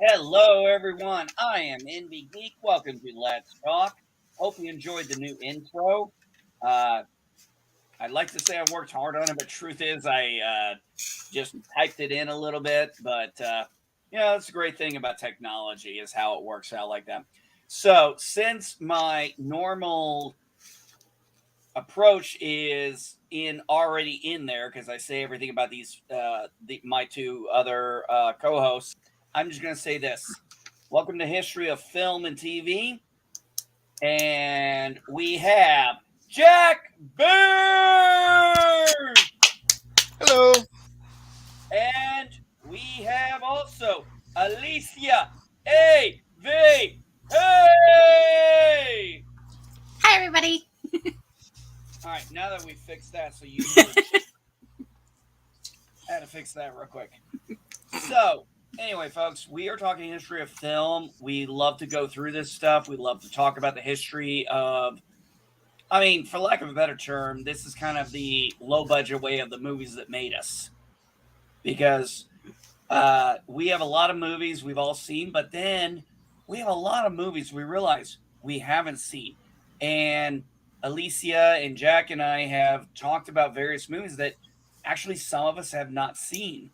Hello, everyone. I am Envy Geek. Welcome to Let's Talk. Hope you enjoyed the new intro. Uh, I'd like to say I worked hard on it, but truth is, I just typed it in a little bit. But that's the great thing about technology is how it works out like that. So, since my normal approach is already in there because I say everything about these my two other co-hosts, I'm just going to say this. Welcome to History of Film and TV. And we have Jack Bird. Hello. And we have also Alicia A.V. Hey! Hi, everybody. All right, now that we fixed that, so you I had to fix that real quick. So, anyway, folks, we are talking history of film. We love to go through this stuff. We love to talk about the history of, for lack of a better term, this is kind of the low budget way of the movies that made us. Because we have a lot of movies we've all seen, but then we have a lot of movies we realize we haven't seen. And Alicia and Jack and I have talked about various movies that actually some of us have not seen.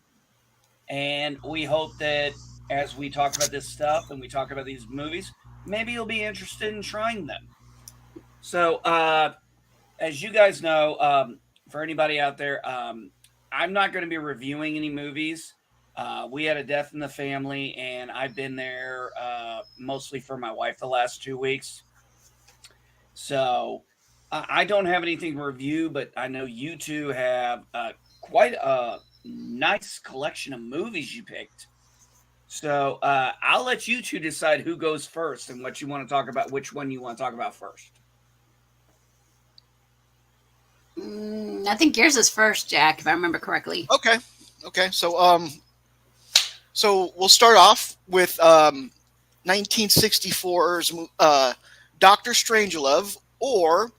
And we hope that as we talk about this stuff and we talk about these movies, maybe you'll be interested in trying them. So, as you guys know, for anybody out there, I'm not going to be reviewing any movies. We had a death in the family, and I've been there mostly for my wife the last 2 weeks. So, I don't have anything to review, but I know you two have quite a nice collection of movies you picked. So I'll let you two decide who goes first and what you want to talk about, which one you want to talk about first. I think yours is first, Jack, if I remember correctly. Okay. So we'll start off with 1964's Dr. Strangelove, or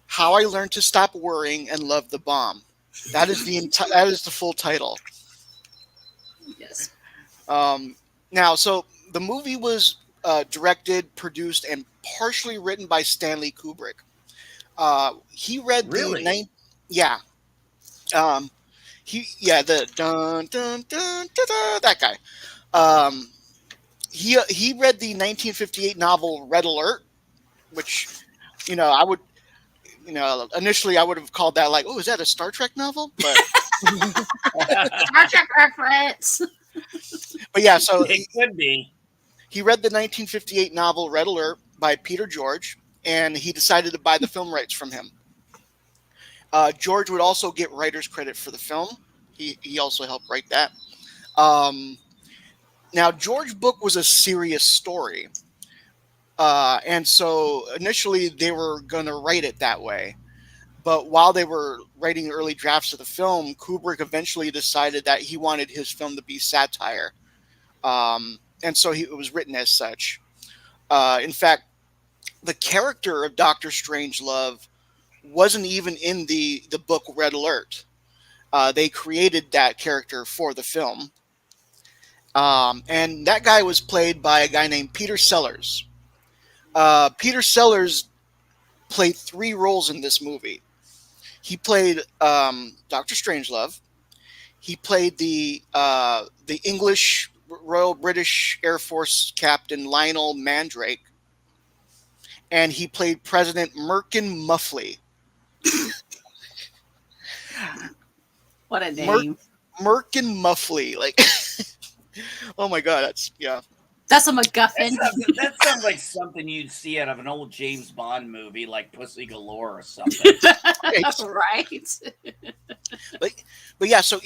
How I Learned to Stop Worrying and Love the Bomb. That is the full title. Yes. Now, so the movie was directed, produced, and partially written by Stanley Kubrick. He read Really? the the dun dun dun da, da, that guy. He read the 1958 novel Red Alert, which I would initially I would have called that like, oh, is that a Star Trek novel? But Star Trek reference. but yeah, so it could be. He read the 1958 novel Red Alert by Peter George, and he decided to buy the film rights from him. George would also get writer's credit for the film. He also helped write that. Now, George's book was a serious story. And so initially they were going to write it that way. But while they were writing early drafts of the film, Kubrick eventually decided that he wanted his film to be satire. And so it was written as such. In fact, the character of Dr. Strangelove wasn't even in the book Red Alert. They created that character for the film. And that guy was played by a guy named Peter Sellers. Peter Sellers played 3 roles in this movie. He played Dr. Strangelove. He played the English Royal British Air Force Captain Lionel Mandrake, and he played President Merkin Muffley. What a name. Merkin Muffley, like, oh my god, that's yeah. That's a MacGuffin. That sounds like something you'd see out of an old James Bond movie, like Pussy Galore or something. Right. But yeah, so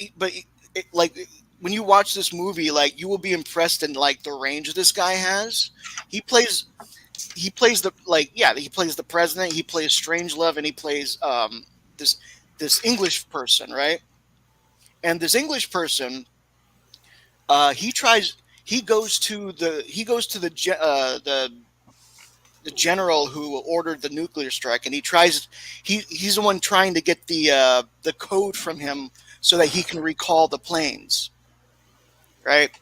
like when you watch this movie, like you will be impressed in like the range this guy has. He plays he plays the president, he plays Strangelove, and he plays this English person, right? And this English person, he goes to the general who ordered the nuclear strike, and he's the one trying to get the code from him so that he can recall the planes, right?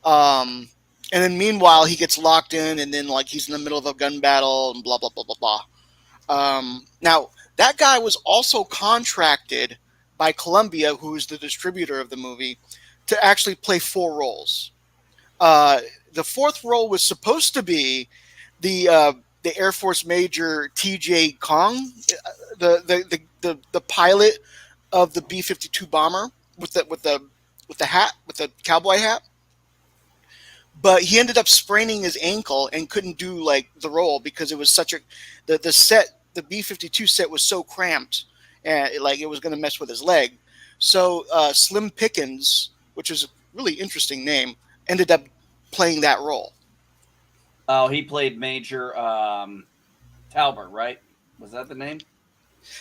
And then meanwhile he gets locked in, and then like he's in the middle of a gun battle and blah blah blah blah blah. Now that guy was also contracted by Columbia, who is the distributor of the movie, to actually play 4 roles. The 4th role was supposed to be the Air Force Major T.J. Kong, the pilot of the B-52 bomber with the hat, with the cowboy hat. But he ended up spraining his ankle and couldn't do like the role because it was such the B-52 set was so cramped, and it was going to mess with his leg. So Slim Pickens, which is a really interesting name, ended up playing that role. Oh, he played Major Talbot, right? Was that the name?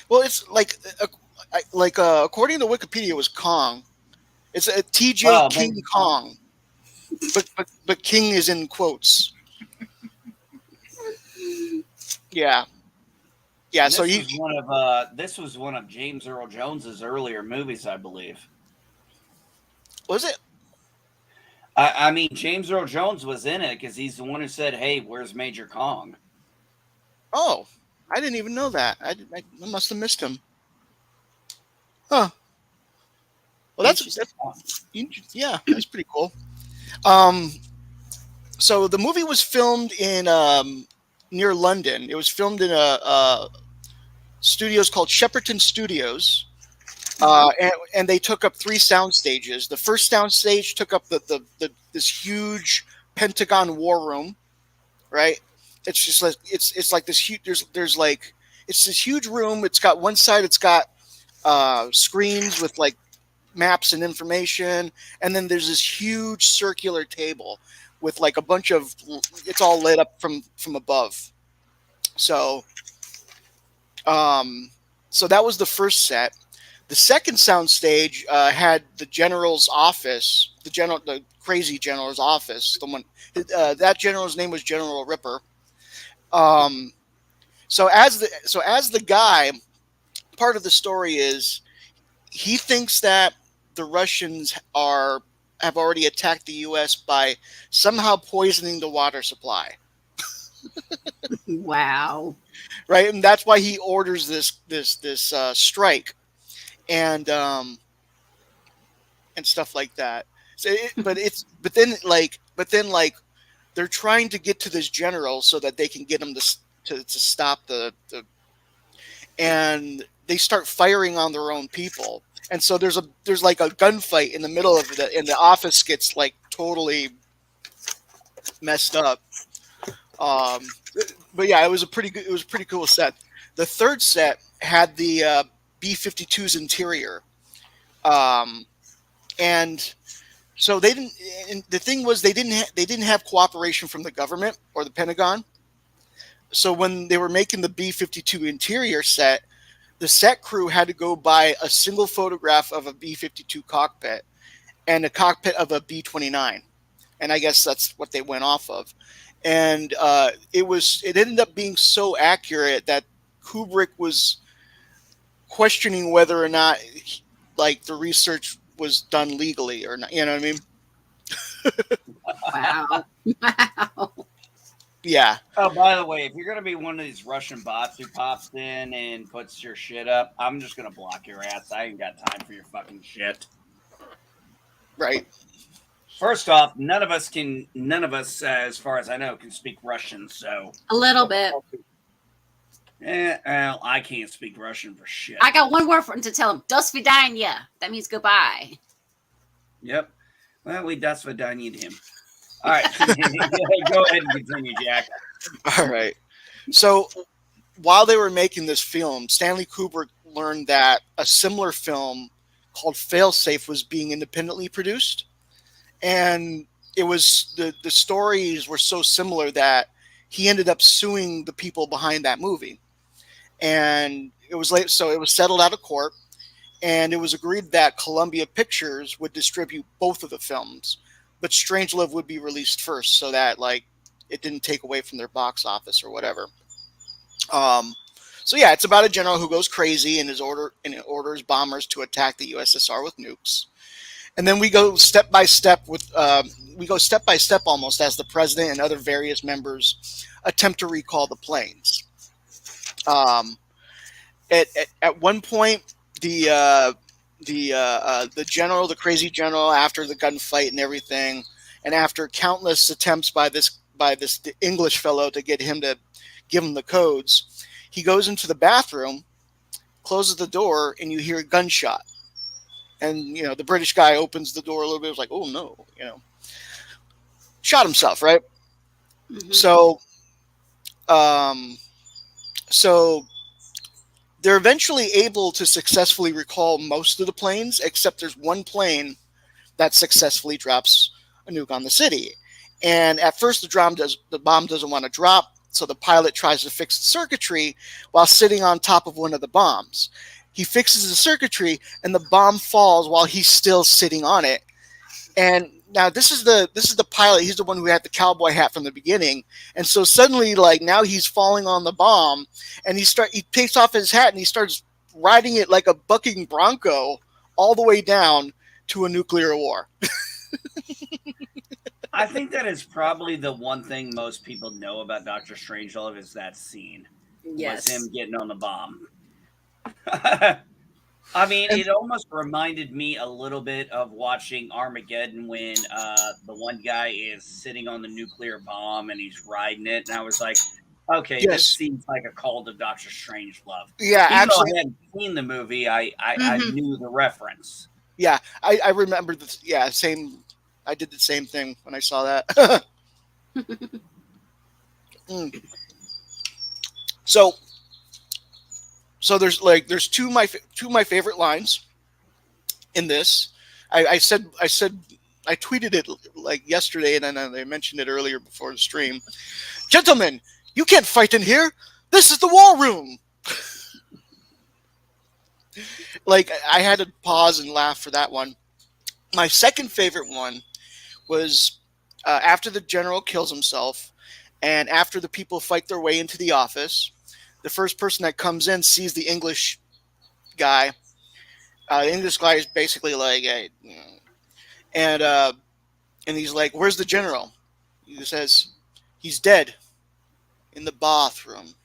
Well, it's according to Wikipedia, it was Kong. It's a T.J. King Kong, but King is in quotes. Yeah. Yeah, and so this was one of James Earl Jones's earlier movies, I believe. Was it? I mean, James Earl Jones was in it because he's the one who said, "Hey, where's Major Kong?" Oh, I didn't even know that. I must have missed him. Huh. Well, that's pretty cool. So the movie was filmed in near London. It was filmed in a studios called Shepperton Studios, and they took up 3 sound stages. The first sound stage took up this huge Pentagon war room, right? It's just like it's like this huge. There's like it's this huge room. It's got one side. It's got screens with like maps and information, and then there's this huge circular table with like a bunch of. It's all lit up from above. So that was the first set. The second sound stage had the general's office, the crazy general's office. The one that general's name was General Ripper. So as the guy, part of the story is he thinks that the Russians have already attacked the U.S. by somehow poisoning the water supply. Wow. Right, and that's why he orders this strike, and stuff like that. So, but then they're trying to get to this general so that they can get him to stop the and they start firing on their own people, and so there's like a gunfight in the middle of it, and the office gets like totally messed up. But yeah, it was a pretty cool set. The third set had the B-52's interior, and so they didn't. And the thing was, they didn't have cooperation from the government or the Pentagon. So when they were making the B-52 interior set, the set crew had to go buy a single photograph of a B-52 cockpit and a cockpit of a B-29, and I guess that's what they went off of. And it ended up being so accurate that Kubrick was questioning whether or not like the research was done legally or not. You know what I mean? Wow. Wow. Yeah. Oh, by the way, if you're gonna be one of these Russian bots who pops in and puts your shit up, I'm just gonna block your ass. I ain't got time for your fucking shit. Right. First off, none of us, as far as I know, can speak Russian. So A little bit. well, I can't speak Russian for shit. I got one word for him to tell him. До свидания. That means goodbye. Yep. Well, we das vidanya to him. All right. Go ahead and continue, Jack. All right. So while they were making this film, Stanley Kubrick learned that a similar film called Failsafe was being independently produced. And it was the stories were so similar that he ended up suing the people behind that movie. And it was late, so it was settled out of court, and it was agreed that Columbia Pictures would distribute both of the films, but Strangelove would be released first, so that like it didn't take away from their box office or whatever. So yeah, it's about a general who goes crazy and orders bombers to attack the USSR with nukes. And then we go step by step almost as the president and other various members attempt to recall the planes. At one point, the general, the crazy general, after the gunfight and everything, and after countless attempts by this English fellow to get him to give him the codes, he goes into the bathroom, closes the door, and you hear a gunshot. And the British guy opens the door a little bit. Was like, oh no, shot himself, right? Mm-hmm. So they're eventually able to successfully recall most of the planes, except there's one plane that successfully drops a nuke on the city. And at first, the bomb doesn't want to drop, so the pilot tries to fix the circuitry while sitting on top of one of the bombs. He fixes the circuitry, and the bomb falls while he's still sitting on it. And now this is the pilot. He's the one who had the cowboy hat from the beginning, and so suddenly, like now, he's falling on the bomb, and he takes off his hat and he starts riding it like a bucking bronco all the way down to a nuclear war. I think that is probably the one thing most people know about Dr. Strangelove is that scene. Yes, was him getting on the bomb. I mean, it almost reminded me a little bit of watching Armageddon when the one guy is sitting on the nuclear bomb and he's riding it. And I was like, okay, yes. This seems like a call to Dr. Strangelove. Yeah, even actually. though I hadn't seen the movie, I knew the reference. Yeah, I remember this. Yeah, same. I did the same thing when I saw that. So there's two of my favorite lines in this. I tweeted it like yesterday, and then I mentioned it earlier before the stream. Gentlemen, you can't fight in here. This is the war room. Like I had to pause and laugh for that one. My second favorite one was after the general kills himself, and after the people fight their way into the office. The first person that comes in sees the English guy. The English guy is basically like, hey, and he's like, "Where's the general?" He says, "He's dead in the bathroom."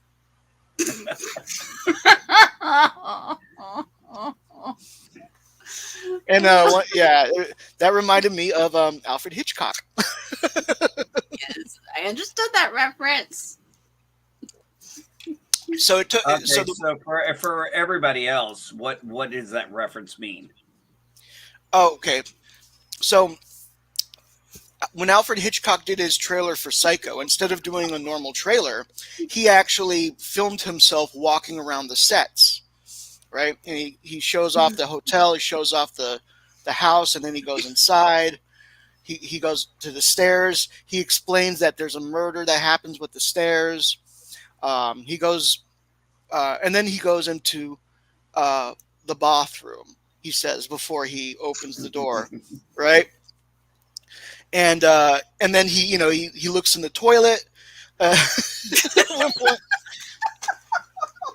And that reminded me of Alfred Hitchcock. Yes, I understood that reference. So it took. Okay, so for everybody else, what does that reference mean? Oh, okay. So when Alfred Hitchcock did his trailer for Psycho, instead of doing a normal trailer, he actually filmed himself walking around the sets, right? And he shows off the hotel, he shows off the house, and then he goes inside. He goes to the stairs. He explains that there's a murder that happens with the stairs. He goes, and then he goes into the bathroom. He says before he opens the door, right? And then he looks in the toilet.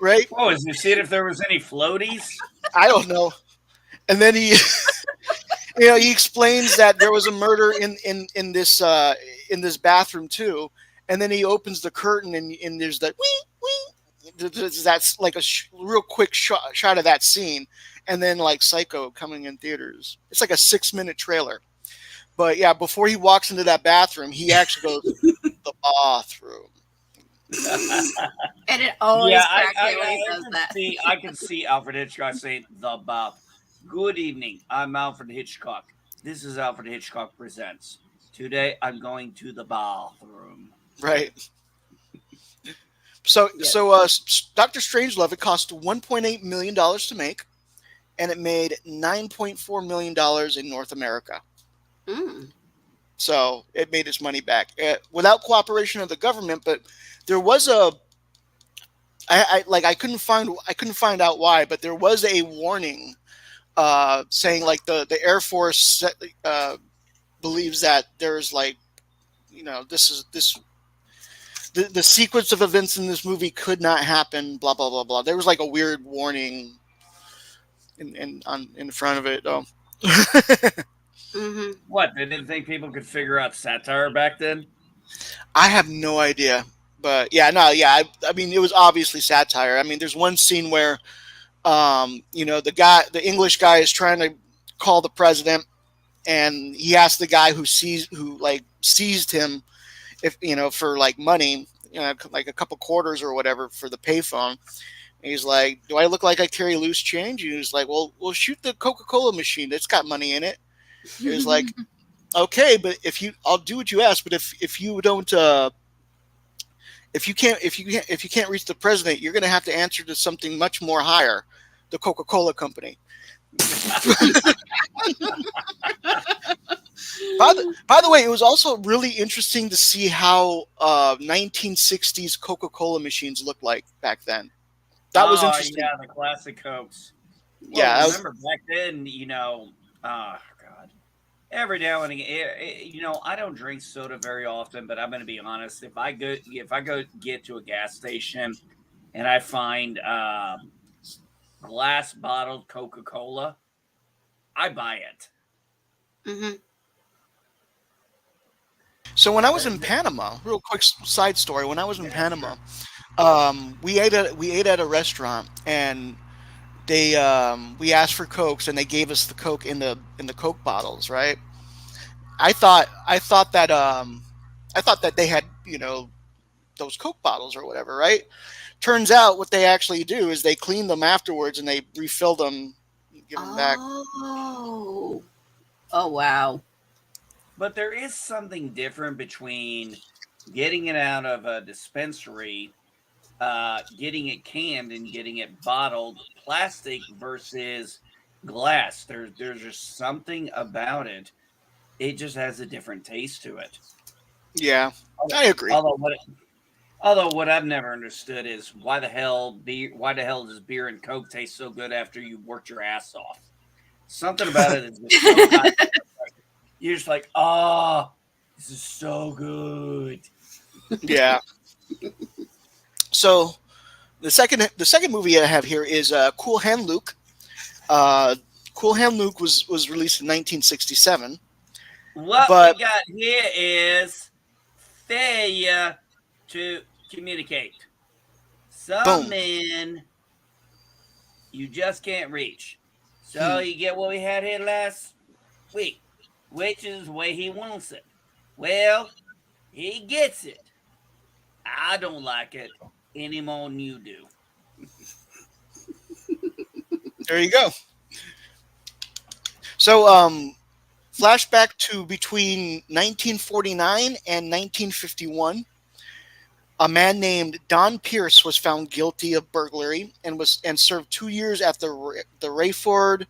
Right? Oh, is he seeing if there was any floaties? I don't know. And then he, he explains that there was a murder in this bathroom too. And then he opens the curtain and there's that that's like a real quick shot of that scene. And then like Psycho coming in theaters. It's like a 6-minute trailer. But yeah, before he walks into that bathroom, he actually goes, the bathroom. And it always Yeah, cracks me when he says that. I can see Alfred Hitchcock saying the bath. Good evening. I'm Alfred Hitchcock. This is Alfred Hitchcock Presents. Today I'm going to the bathroom. Right. So, Yes. Doctor Strangelove, it cost $1.8 million to make, and it made $9.4 million in North America. Mm. So it made its money back without cooperation of the government. But there was I couldn't find out why, but there was a warning saying like the Air Force believes that there's like, the sequence of events in this movie could not happen. Blah blah blah blah. There was like a weird warning in front of it. Hmm. What? They didn't think people could figure out satire back then? I have no idea, but yeah, no, yeah. I mean, it was obviously satire. I mean, there's one scene where, the English guy is trying to call the president, and he asked the guy who seized him, if for like money, like a couple quarters or whatever for the payphone. And he's like, "Do I look like I carry loose change?" And he's like, "Well, shoot the Coca-Cola machine. It's got money in it." He was like, "Okay, but I'll do what you ask. But if you don't, if you can't reach the president, you're going to have to answer to something much more higher, the Coca-Cola company." By the way, it was also really interesting to see how 1960s Coca-Cola machines looked like back then. That was interesting. Yeah, the classic Cokes. Well, Yeah, remember back then, oh God. Every now and again, I don't drink soda very often, but I'm going to be honest. If I go get to a gas station and I find glass bottled Coca-Cola, I buy it. Hmm. So when I was in Panama, real quick side story. When I was in Panama, we ate at a restaurant, and we asked for Cokes, and they gave us the Coke in the Coke bottles, right? I thought that they had those Coke bottles or whatever, right? Turns out what they actually do is they clean them afterwards and they refill them, give them back. Oh. Oh, wow. But there is something different between getting it out of a dispensary, getting it canned, and getting it bottled plastic versus glass. There's just something about it. It just has a different taste to it. Yeah, I agree. Although what I've never understood is why the hell does beer and Coke taste so good after you worked your ass off? Something about it is just so hot. You're just like, this is so good. Yeah. So the second movie I have here is Cool Hand Luke. Cool Hand Luke was released in 1967. What But- we got here is failure to communicate. Some Boom. men you just can't reach. So you get what we had here last week, which is the way he wants it. Well, he gets it. I don't like it any more than you do. There you go. So flashback to between 1949 and 1951. A man named Don Pierce was found guilty of burglary and served 2 years at the Rayford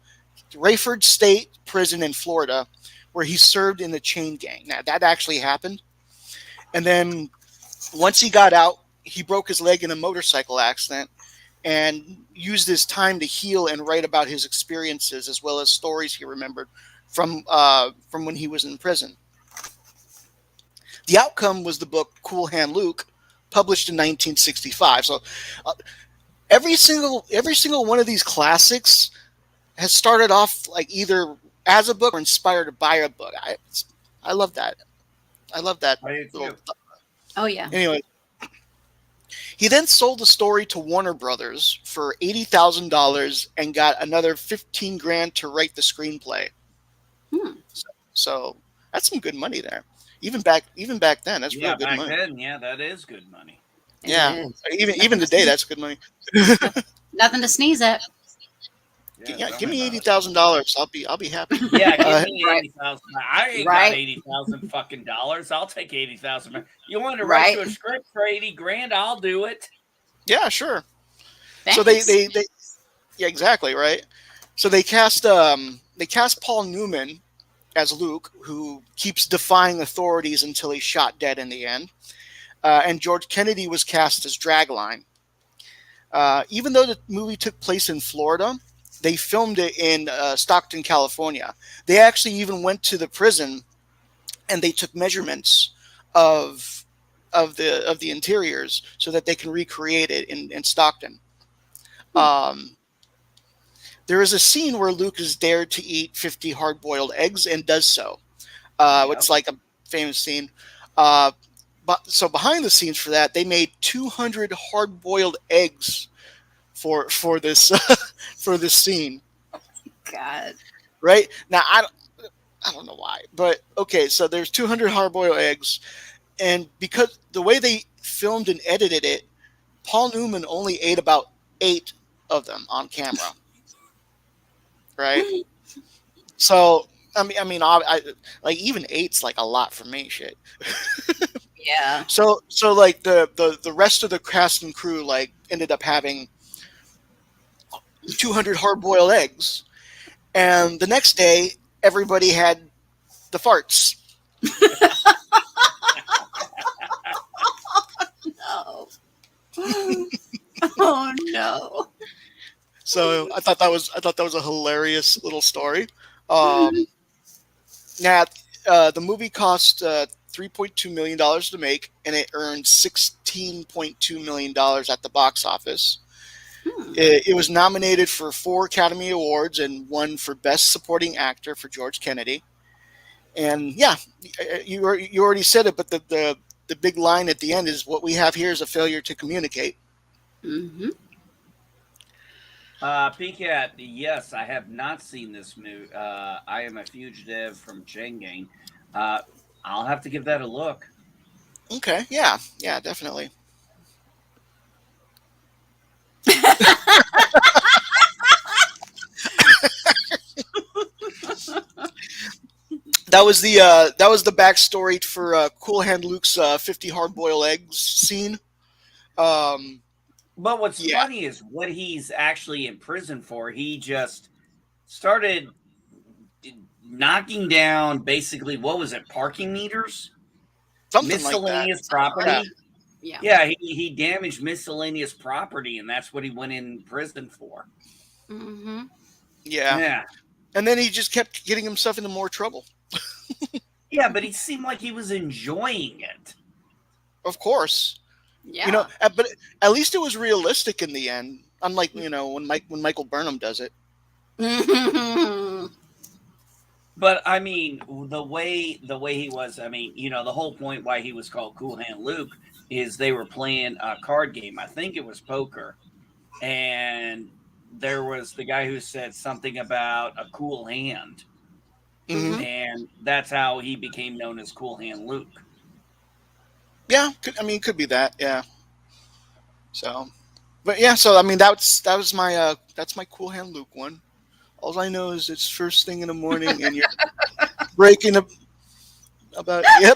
State Prison in Florida, where he served in the chain gang. Now that actually happened. And then once he got out, he broke his leg in a motorcycle accident and used his time to heal and write about his experiences as well as stories he remembered from when he was in prison. The outcome was the book Cool Hand Luke, published in 1965. So every single one of these classics has started off like either as a book or inspired by a book. I love that. I love that. I do too. Oh, yeah. Anyway, he then sold the story to Warner Brothers for $80,000 and got another $15,000 to write the screenplay. Hmm. So That's some good money there. Even back then, that's Yeah, real good back money. then, yeah, that is good money. It Yeah, is. even today, that's good money. Nothing to sneeze at. Yeah, Yeah, tell give me me about it. $80,000. I'll be happy. Yeah, give Uh, me Right. 80,000. I ain't got Right. 80,000 fucking dollars. I'll take 80,000. You want to write Right. you a script for 80 grand? I'll do it. yeah, sure. So Thanks. they yeah, exactly, right. So they cast Paul Newman as Luke, who keeps defying authorities until he's shot dead in the end. And George Kennedy was cast as Dragline. Even though the movie took place in Florida, they filmed it in Stockton, California. They actually even went to the prison and they took measurements of the interiors so that they can recreate it in Stockton. Um, there is a scene where Luke is dared to eat 50 hard-boiled eggs and does so. Yep. It's like a famous scene. But so behind the scenes for that, they made 200 hard-boiled eggs for this for this scene. God. Right now, I don't know why, but okay. So there's 200 hard-boiled eggs, and because the way they filmed and edited it, Paul Newman only ate about 8 of them on camera. Right. So I like even 8's like a lot for me. Shit. Yeah. So like the rest of the cast and crew like ended up having 200 hard-boiled eggs, and the next day everybody had the farts. No. Oh no. So I thought that was a hilarious little story. Now, the movie cost $3.2 million to make, and it earned $16.2 million at the box office. It was nominated for 4 Academy Awards and won for Best Supporting Actor for George Kennedy. And yeah, you already said it, but the big line at the end is, "What we have here is a failure to communicate." Mm-hmm. PCAT, yes, I have not seen this movie. I am a fugitive from Chain Gang. I'll have to give that a look. Okay, yeah, definitely. That was the backstory for Cool Hand Luke's 50 hard boiled eggs scene. But what's Yeah. funny is what he's actually in prison for. He just started knocking down basically, what was it, parking meters? Something like that. Miscellaneous property. Yeah. Yeah, he damaged miscellaneous property, and that's what he went in prison for. Mm-hmm. Yeah. And then he just kept getting himself into more trouble. Yeah, but he seemed like he was enjoying it. Of course. Yeah. You know, but at least it was realistic in the end. Unlike, when Michael Burnham does it. But I mean, the way he was, I mean, the whole point why he was called Cool Hand Luke is they were playing a card game. I think it was poker. And there was the guy who said something about a cool hand. Mhm. And that's how he became known as Cool Hand Luke. Yeah, could be that. Yeah. So, but yeah, so I mean, that's my Cool Hand Luke one. All I know is it's first thing in the morning, and you're breaking up about. Yep.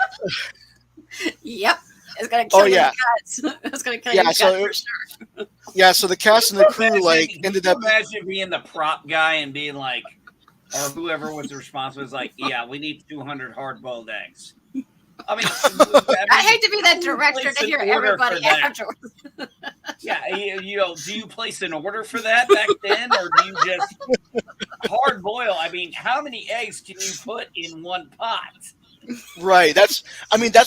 Yep. It's gonna kill yeah. your guts. It's gonna kill your guts So for sure. yeah, so the cast and the crew ended up. Imagine being the prop guy and being like, or whoever was responsible was like, yeah, we need 200 hard-boiled eggs. I mean, I hate to be that director to hear everybody afterwards. Yeah, do you place an order for that back then, or do you just hard boil? I mean, how many eggs can you put in one pot? Right. That's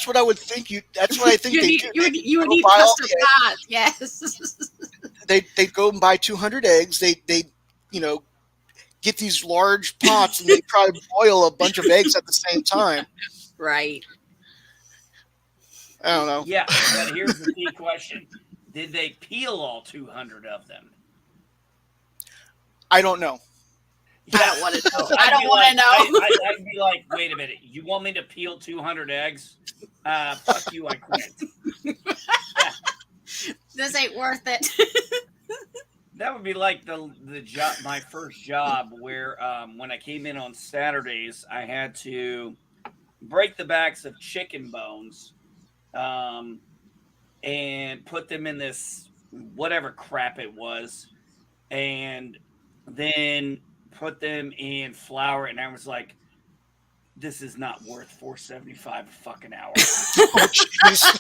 what I would think. That's what I think they do. You would need custom pots. Yes. They go and buy 200 eggs. They get these large pots and they probably boil a bunch of eggs at the same time. Right. I don't know. Yeah, but here's the key question: did they peel all 200 of them? I don't know. I don't want to know. So I I'd don't be want like, to know. I'd be like, wait a minute, you want me to peel 200 eggs? Fuck you, I quit. This ain't worth it. That would be like the job, my first job, where when I came in on Saturdays, I had to break the backs of chicken bones, and put them in this whatever crap it was, and then put them in flour. And I was like, this is not worth $4.75 a fucking hour. Oh, jeez.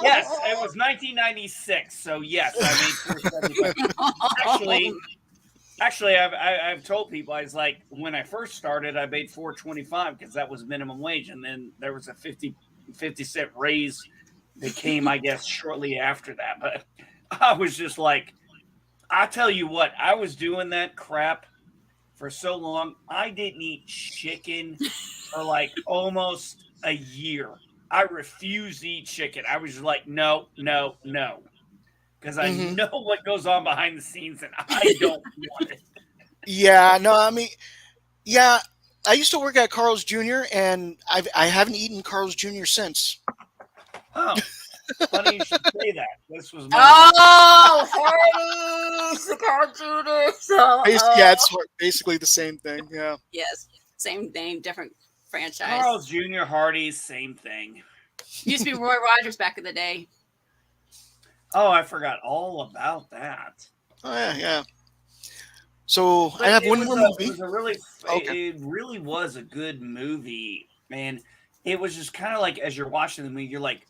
Yes, it was 1996, so yes, I made $4.75. Actually, I've told people, I was like, when I first started, I made $4.25 because that was minimum wage, and then there was a 50-cent raise that came, I guess, shortly after that. But I was just like, I tell you what, I was doing that crap for so long. I didn't eat chicken for like almost a year. I refused to eat chicken. I was like, no, no, no. Because I Mhm. know what goes on behind the scenes and I don't want it. Yeah, no, I mean, yeah, I used to work at Carl's Jr. and I haven't eaten Carl's Jr. since. Oh, funny you should say that. This was my Oh, Hardee's, the Carl Jr. So, Yeah, it's basically the same thing. Yeah. yes, same name, different franchise. Carl's Jr., Hardee's, same thing. Used to be Roy Rogers back in the day. Oh, I forgot all about that. Oh yeah, yeah. So But I have it one was more a- movie. It was a really, Okay. it really was a good movie, man. It was just kind of like as you're watching the movie, you're like,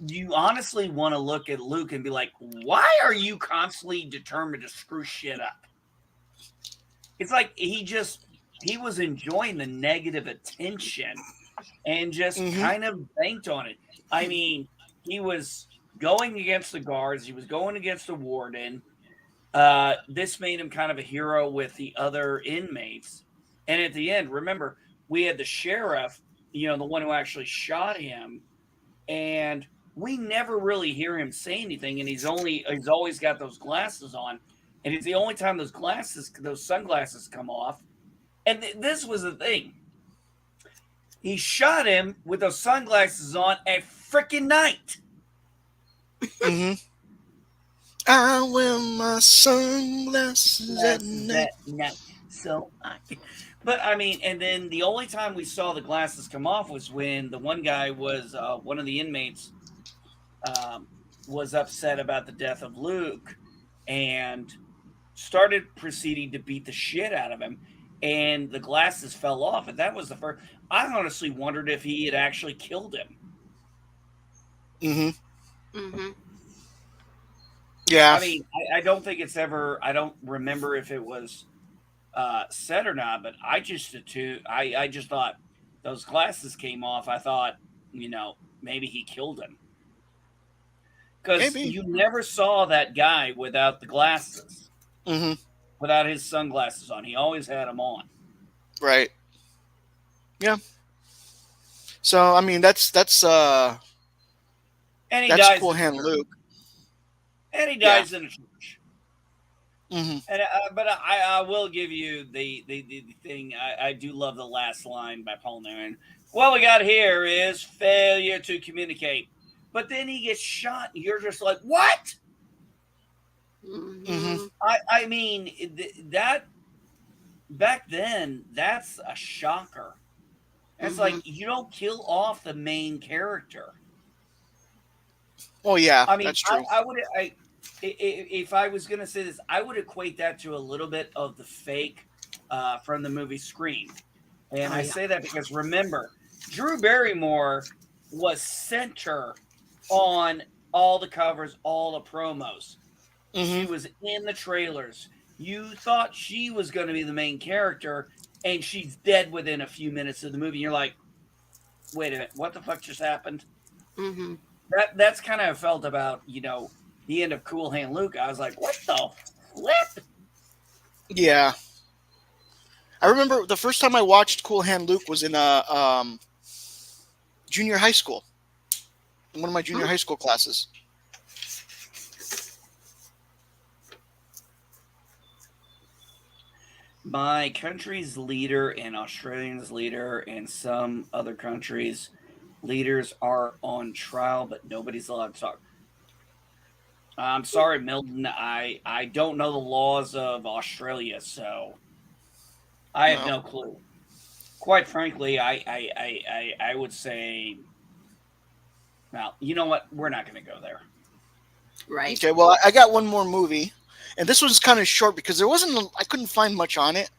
you honestly want to look at Luke and be like, why are you constantly determined to screw shit up? It's like he was enjoying the negative attention and just Mhm. kind of banked on it. I mean, he was going against the guards, he was going against the warden. This made him kind of a hero with the other inmates. And at the end, remember, we had the sheriff, the one who actually shot him, and we never really hear him say anything. And he's always got those glasses on, and it's the only time those sunglasses come off. And this was the thing. He shot him with those sunglasses on at freaking night. Mhm. I wear my sunglasses at night. But I mean, and then the only time we saw the glasses come off was when the one guy was one of the inmates was upset about the death of Luke and started proceeding to beat the shit out of him, and the glasses fell off. And that was the first. I honestly wondered if he had actually killed him. Mhm. Mm-hmm. Yeah. I mean, I don't think it's ever. I don't remember if it was said or not, but I just thought those glasses came off. I thought, maybe he killed him because Maybe. you never saw that guy without the glasses, Mhm. without his sunglasses on. He always had them on. Right. Yeah. So I mean, that's And he that's dies. Cool in a Hand church. Luke. And he dies in a church. Mhm. And but I will give you the thing. I do love the last line by Paul Newman. What we got here is failure to communicate. But then he gets shot, and you're just like, what? Mm-hmm. I mean, that back then, that's a shocker. It's like you don't kill off the main character. Oh yeah, I mean, that's true. if I was going to say this, I would equate that to a little bit of the fake from the movie Scream. And I say that because remember, Drew Barrymore was center on all the covers, all the promos. She was in the trailers. You thought she was going to be the main character, and she's dead within a few minutes of the movie. You're like, wait a minute, what the fuck just happened? Mm-hmm. That's kind of how I felt about, the end of Cool Hand Luke. I was like, what the flip? Yeah. I remember the first time I watched Cool Hand Luke was in junior high school. In one of my junior high school classes. My country's leader and Australia's leader and some other countries' leaders are on trial, but nobody's allowed to talk. I'm sorry, Milton. I don't know the laws of Australia, so I have No. no clue. Quite frankly, I would say, well, you know what? We're not going to go there. Right. Okay, well, I got one more movie, and this was kind of short because there wasn't. I couldn't find much on it.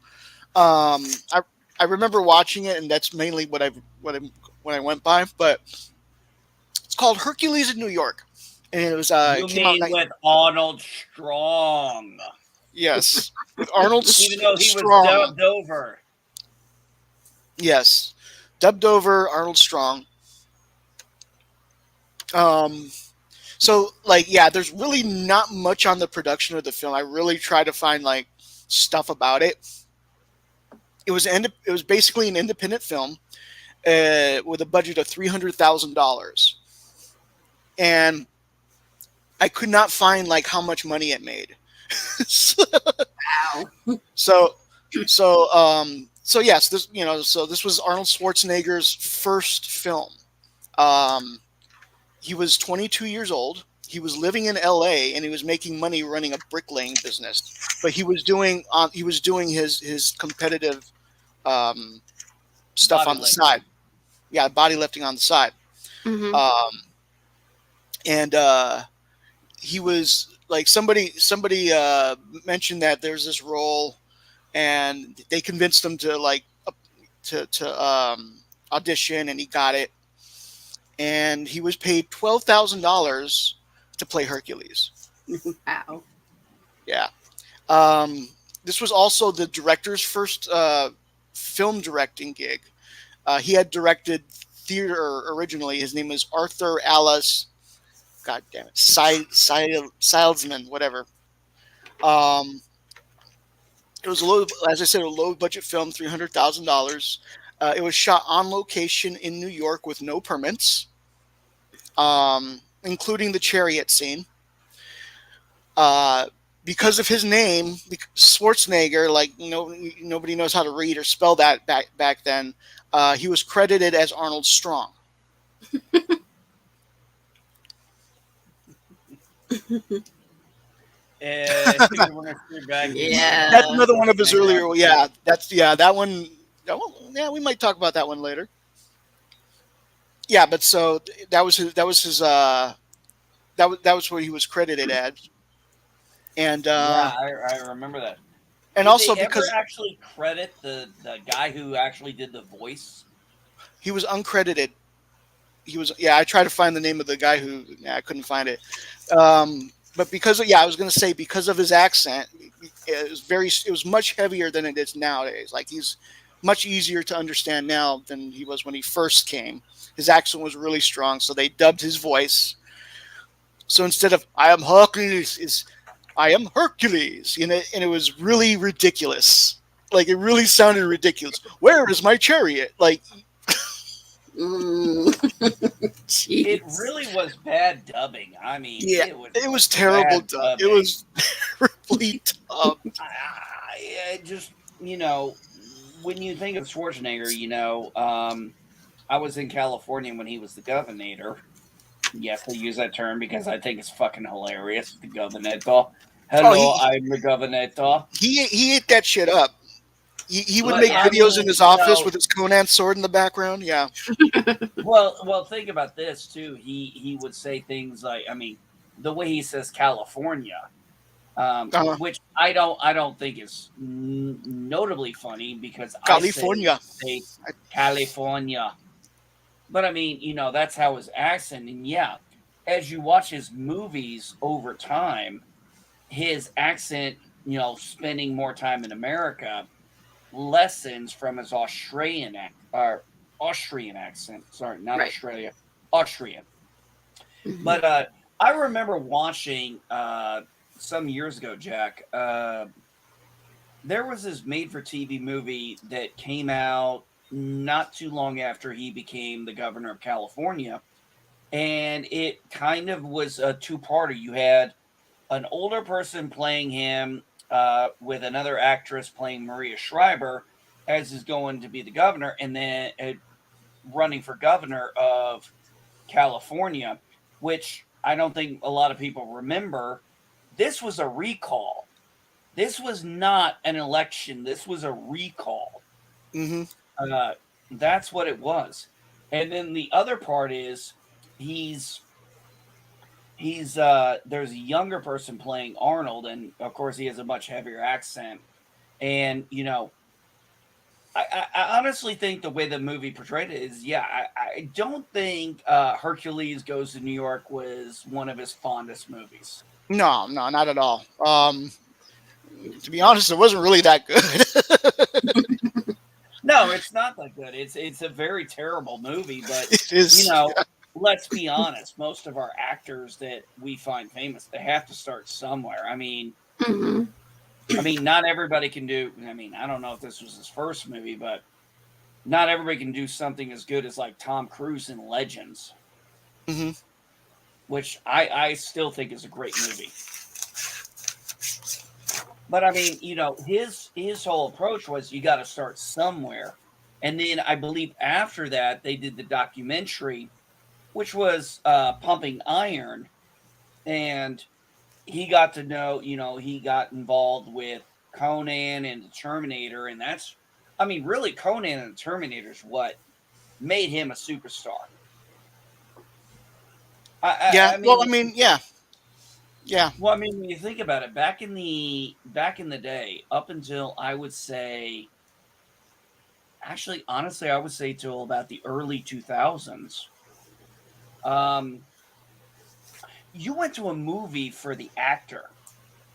Um, I I remember watching it, and that's mainly what I went by. But it's called Hercules in New York, and it You came out. mean with Arnold Strong, Yes, with Arnold even though he was Strong. dubbed over. Yes, dubbed over Arnold Strong. Um, so like, yeah, there's really not much on the production of the film. I really try to find like stuff about it. It was basically an independent film with a budget of $300,000, and I could not find like how much money it made. Wow. so so yes, this was Arnold Schwarzenegger's first film. Um, he was 22 years old. He was living in LA and he was making money running a bricklaying business. But he was doing his competitive um, stuff on the Bodybuilding. side. Yeah, body lifting on the side. Hmm. Um, and he was like somebody mentioned that there's this role, and they convinced him to audition, and he got it, and he was paid $12,000 to play Hercules. Wow. Yeah. Um, this was also the director's first film directing gig. He had directed theater originally. His name was Arthur Alice. God damn it, Salesman, whatever. Um, it was as I said, a low budget film, $300,000. It was shot on location in New York with no permits, including the chariot scene. Uh, because of his name, Schwarzenegger, like nobody knows how to read or spell that back then. He was credited as Arnold Strong. We're gonna steer back. Yeah. That's another one of his Hang earlier. on. Yeah, that one. Yeah, we might talk about that one later. Yeah, but so that was his that was what he was credited as, and Yeah, I remember that. and Did they also ever because actually credit the guy who actually did the voice? he was uncredited. He was, yeah. I tried to find the name of the guy who, yeah, I couldn't find it. But I was going to say because of his accent, it was much heavier than it is nowadays. Like he's much easier to understand now than he was when he first came. His accent was really strong, so they dubbed his voice. So instead of "I am Hercules," is "I am Hercules," and it was really ridiculous. Like it really sounded ridiculous. Where is my chariot? Like, Mm. It Jeez. really was bad dubbing. I mean, yeah, it was it was terrible. bad It dubbing. was terribly tough. Just when you think of Schwarzenegger, I was in California when he was the governor. Yes, I use that term because I think it's fucking hilarious. The governor. Oh, Hello, I'm the governor. he ate that shit up. He would But make I videos in mean, his office with his Conan sword in the background. Yeah. well, think about this too. He would say things like, I mean, the way he says California, Uh, which I don't think is notably funny because California. say California, but I mean, that's how his accent. And yeah, as you watch his movies over time, his accent, spending more time in America, lessons from his Austrian accent. Sorry, not Right. Australia, Austrian. Mhm. But I remember watching some years ago, Jack. There was this made-for-TV movie that came out not too long after he became the governor of California, and it kind of was a two-parter. You had an older person playing him, with another actress playing Maria Shriver, as is going to be the governor, and then running for governor of California, which I don't think a lot of people remember. This was a recall. This was not an election. This was a recall. Mm-hmm. That's what it was. And then the other part is he's there's a younger person playing Arnold, and of course he has a much heavier accent. And I honestly think the way the movie portrayed it is, I don't think Hercules Goes to New York was one of his fondest movies. No, not at all. To be honest, it wasn't really that good. No, it's not that good. It's a very terrible movie, but It is. let's be honest. Most of our actors that we find famous, they have to start somewhere. I mean, not everybody can do. I mean, I don't know if this was his first movie, but not everybody can do something as good as like Tom Cruise in Legends, which I still think is a great movie. But I mean, his whole approach was you got to start somewhere. And then I believe after that, they did the documentary, which was Pumping Iron. And he got to know, he got involved with Conan and the Terminator. And that's, I mean, really, Conan and the Terminator is what made him a superstar. Yeah. Well, I mean, when you think about it, back in the day, up until I would say, actually, honestly, I would say till about the early 2000s, you went to a movie for the actor,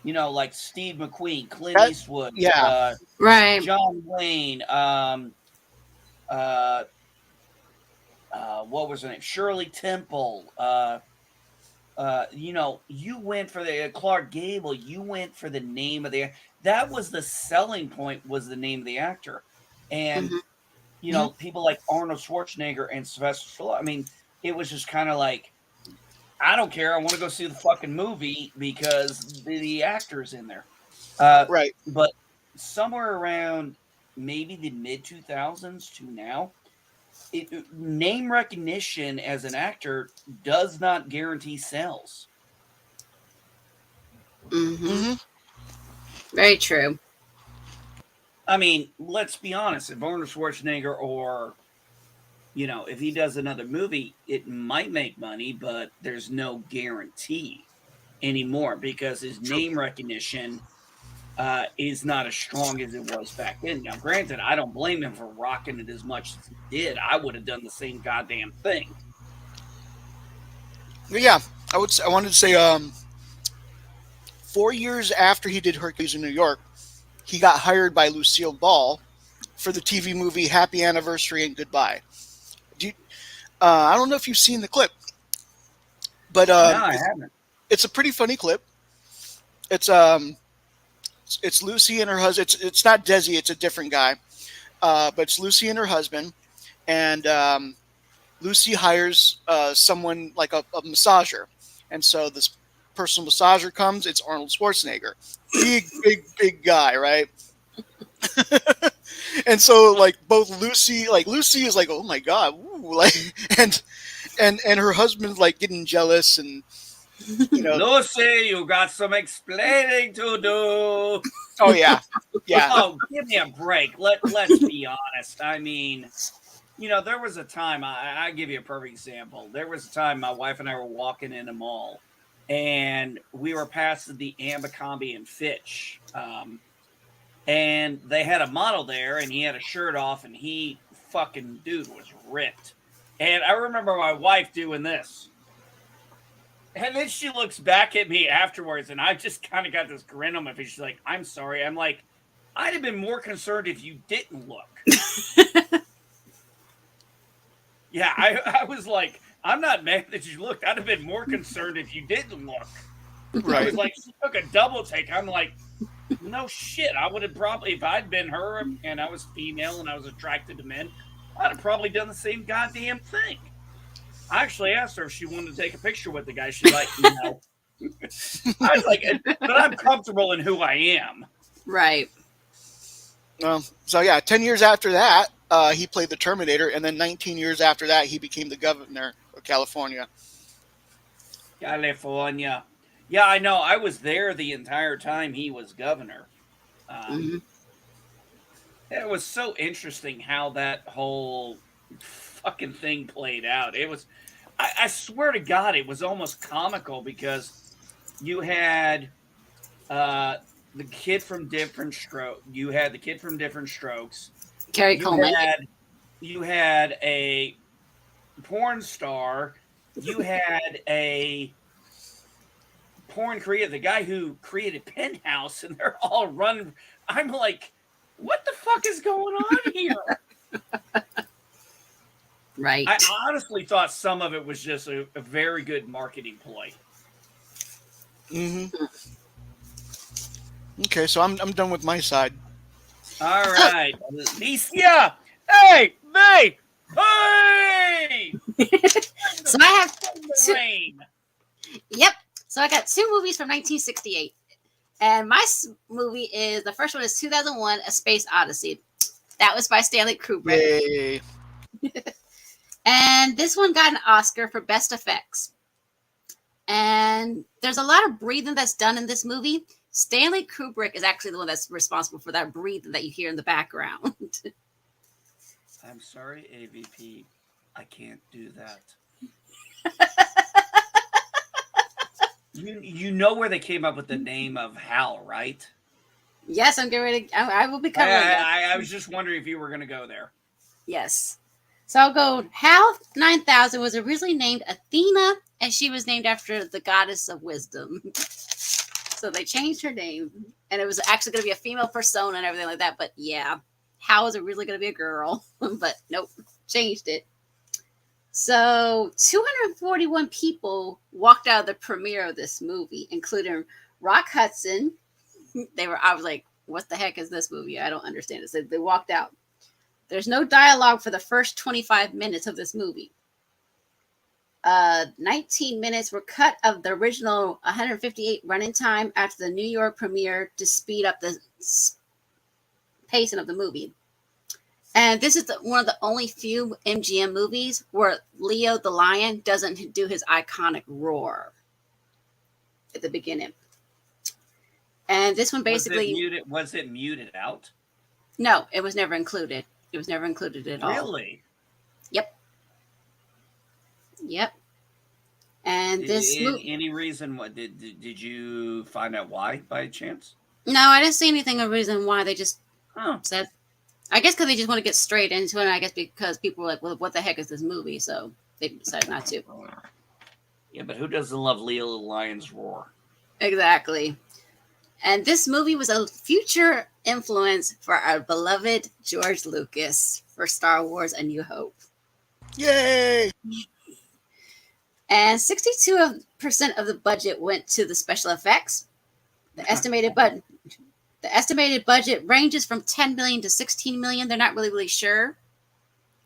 like Steve McQueen, Clint Eastwood, right, John Wayne, what was her name, Shirley Temple. You went for the Clark Gable. You went for the name of the. That was the selling point. Was the name of the actor, and people like Arnold Schwarzenegger and Sylvester Stallone. I mean, it was just kind of like, I don't care. I want to go see the fucking movie because the actor's in there. Right. But somewhere around maybe the mid 2000s to now, name recognition as an actor does not guarantee sales. Very true. I mean, let's be honest. If Arnold Schwarzenegger or, if he does another movie, it might make money, but there's no guarantee anymore because his name recognition is not as strong as it was back then. Now, granted, I don't blame him for rocking it as much as he did. I would have done the same goddamn thing. Yeah, I wanted to say, 4 years after he did Hercules in New York, he got hired by Lucille Ball for the TV movie Happy Anniversary and Goodbye. I don't know if you've seen the clip, but no, I haven't. It's a pretty funny clip. It's Lucy and her husband. It's not Desi. It's a different guy, but it's Lucy and her husband, and Lucy hires someone like a massager, and so this personal massager comes. It's Arnold Schwarzenegger, big guy, right? And so like both Lucy is like, oh my god, ooh, like, and her husband's like getting jealous, and Lucy, you got some explaining to do. Oh yeah. Oh, give me a break. Let's be honest. I mean, there was a time. I give you a perfect example. There was a time my wife and I were walking in a mall, and we were past the Abercrombie and Fitch, and they had a model there, and he had a shirt off, and dude was ripped. And I remember my wife doing this. And then she looks back at me afterwards, and I just kind of got this grin on my face. She's like, I'm sorry. I'm like, I'd have been more concerned if you didn't look. Yeah, I was like, I'm not mad that you looked. I'd have been more concerned if you didn't look. Right. I was like, she took a double take. I'm like, no shit. I would have probably, if I'd been her and I was female and I was attracted to men, I'd have probably done the same goddamn thing. I actually asked her if she wanted to take a picture with the guy. She's like, no. I was like, but I'm comfortable in who I am. Right. So yeah, 10 years after that, he played the Terminator, and then 19 years after that, he became the governor of California. California. Yeah, I know. I was there the entire time he was governor. Mhm. It was so interesting how that whole fucking thing played out. It was, I swear to God, it was almost comical because you had the kid from Different Stroke. You had the kid from Different Strokes. Carrie You Coleman. had a porn star. You had a porn creator, the guy who created Penthouse, and they're all run. I'm like, what the fuck is going on here? Right. I honestly thought some of it was just a very good marketing ploy. Okay, so I'm done with my side. All right, Alicia. Hey, May. Hey. So I have two. Rain. Yep. So I got two movies from 1968. And my movie is, the first one is 2001, A Space Odyssey. That was by Stanley Kubrick. Yay. And this one got an Oscar for Best Effects. And there's a lot of breathing that's done in this movie. Stanley Kubrick is actually the one that's responsible for that breathing that you hear in the background. I'm sorry, AVP. I can't do that. You know where they came up with the name of Hal, right? Yes, I'm getting ready. I will be covering that. I was just wondering if you were going to go there. Yes. So I'll go. HAL 9000 was originally named Athena, and she was named after the goddess of wisdom. So they changed her name, and it was actually going to be a female persona and everything like that. But yeah, HAL was originally going to be a girl, but nope, changed it. So 241 people walked out of the premiere of this movie, including Rock Hudson. I was like, what the heck is this movie? I don't understand it. So they walked out. There's no dialogue for the first 25 minutes of this movie. 19 minutes were cut of the original 158 running time after the New York premiere to speed up the pacing of the movie. And this is one of the only few MGM movies where Leo the lion doesn't do his iconic roar at the beginning. And this one basically... Was it muted out? No, it was never included. It was never included at all. Really? Yep. And this any reason? What did you find out why by chance? No, I didn't see anything a reason why. They just said, I guess because they just want to get straight into it. And I guess because people were like, well, what the heck is this movie? So they decided not to. Yeah, but who doesn't love Leo the Lion's roar? Exactly. And this movie was a future influence for our beloved George Lucas for Star Wars: A New Hope. Yay! And 62% of the budget went to the special effects. The estimated budget ranges from 10 million to 16 million. They're not really sure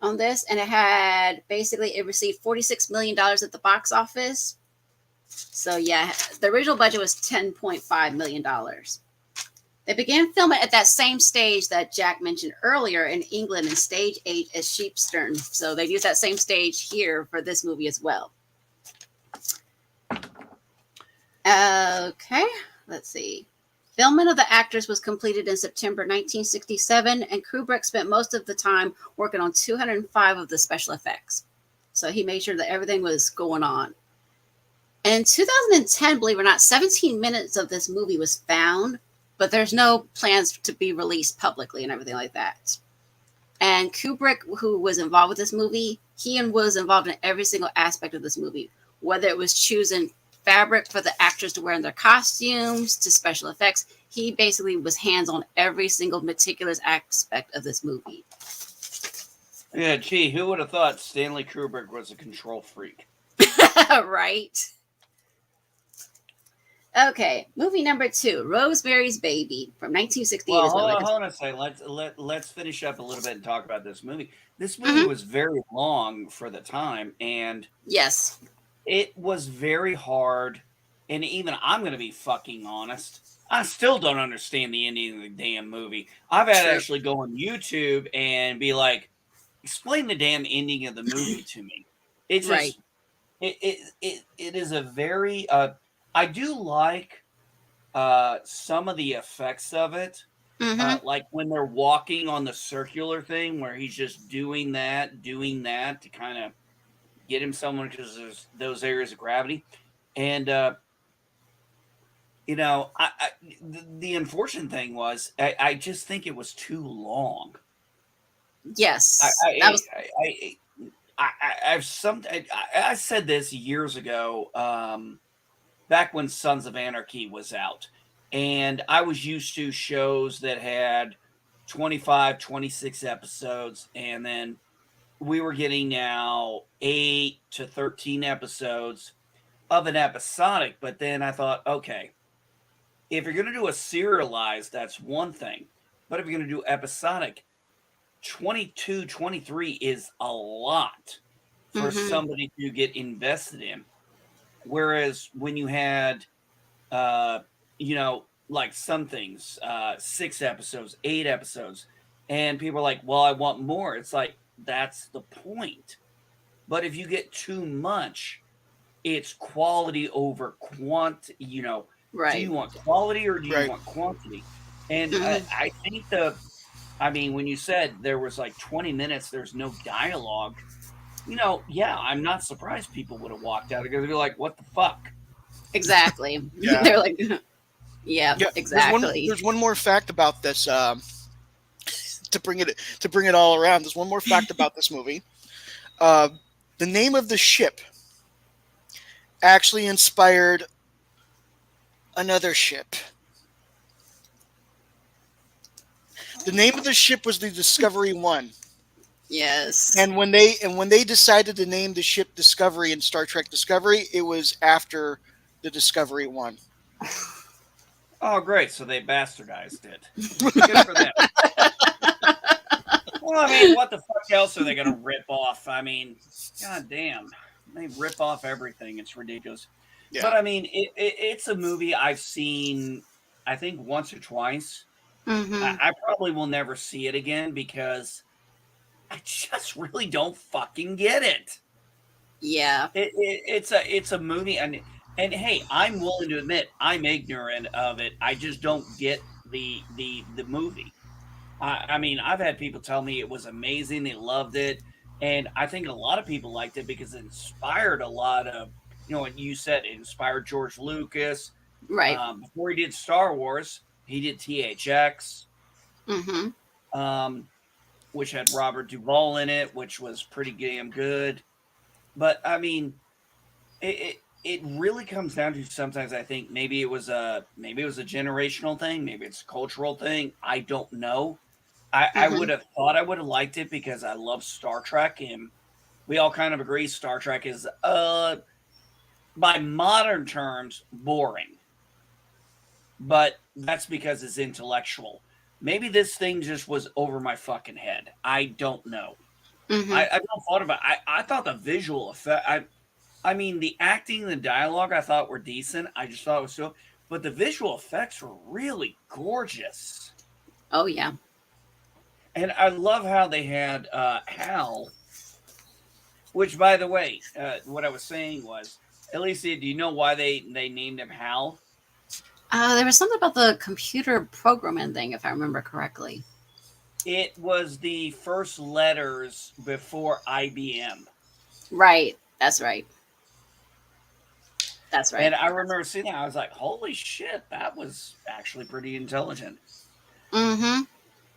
on this. And it received $46 million at the box office. So yeah, the original budget was $10.5 million. They began filming at that same stage that Jack mentioned earlier in England in stage 8 at Sheepstone. So they used that same stage here for this movie as well. Okay, let's see. Filming of the actors was completed in September 1967, and Kubrick spent most of the time working on 205 of the special effects. So he made sure that everything was going on. In 2010, believe it or not, 17 minutes of this movie was found, but there's no plans to be released publicly and everything like that. And Kubrick, who was involved with this movie, was involved in every single aspect of this movie, whether it was choosing fabric for the actors to wear in their costumes to special effects. He basically was hands on every single meticulous aspect of this movie. Yeah, gee, who would have thought Stanley Kubrick was a control freak? Right. Okay, movie number 2, Rosemary's Baby from 1968. Well, hold on a second. Let's finish up a little bit and talk about this movie. This movie was very long for the time, and yes, it was very hard and even I'm going to be fucking honest, I still don't understand the ending of the damn movie. I've had to Sure. actually go on YouTube and be like, explain the damn ending of the movie to me. It's Right. just, it is a very, I do like some of the effects of it. Mm-hmm. Like when they're walking on the circular thing where he's just doing that to kind of get him somewhere because there's those areas of gravity. And, you know, the unfortunate thing was I just think it was too long. Yes, that was. I said this years ago, back when Sons of Anarchy was out, and I was used to shows that had 25, 26 episodes, and then we were getting now 8 to 13 episodes of an episodic. But then I thought, okay, if you're going to do a serialized, that's one thing. But if you're going to do episodic, 22, 23 is a lot for Mhm. somebody to get invested in. Whereas when you had, you know, like some things, 6 episodes, 8 episodes, and people are like, well, I want more. It's like, that's the point. But if you get too much, it's quality over quantity. You know, do Right. you want quality or do you Right. want quantity? And Mhm. I think I mean, when you said there was like 20 minutes, there's no dialogue, you know, yeah, I'm not surprised people would have walked out because they're like, what the fuck? Exactly. Yeah. They're like, yeah, Yeah, exactly. There's one more fact about this. To bring it all around, there's one more fact about this movie. The name of the ship actually inspired another ship. The name of the ship was the Discovery 1. Yes. And when they decided to name the ship Discovery in Star Trek Discovery, it was after the Discovery 1. Oh, great. So they bastardized it. Good for them. Well, I mean, what the fuck else are they going to rip off? I mean, god damn. They rip off everything. It's ridiculous. Yeah. But I mean, it's a movie I've seen, I think, once or twice. Mhm. I probably will never see it again because I just really don't fucking get it. Yeah. It's a movie, and hey, I'm willing to admit I'm ignorant of it. I just don't get the movie. I mean, I've had people tell me it was amazing, they loved it, and I think a lot of people liked it because it inspired a lot of, you know, what you said, it inspired George Lucas. Right. Before he did Star Wars, he did THX, Mhm. which had Robert Duvall in it, which was pretty damn good. But I mean, it really comes down to sometimes I think maybe it was a generational thing, maybe it's a cultural thing. I don't know. I Mhm. would have thought I would have liked it because I love Star Trek, and we all kind of agree Star Trek is by modern terms boring. But that's because it's intellectual. Maybe this thing just was over my fucking head. I don't know. Mhm. I've not thought about it. I thought the visual effect I mean the acting and the dialogue I thought were decent. I just thought it was so, but the visual effects were really gorgeous. Oh yeah. And I love how they had Hal, which by the way, what I was saying was, Alicia, do you know why they named him Hal? There was something about the computer programming thing, if I remember correctly. It was the first letters before IBM. Right. That's right. That's right. And I remember seeing that. I was like, holy shit, that was actually pretty intelligent. Mhm.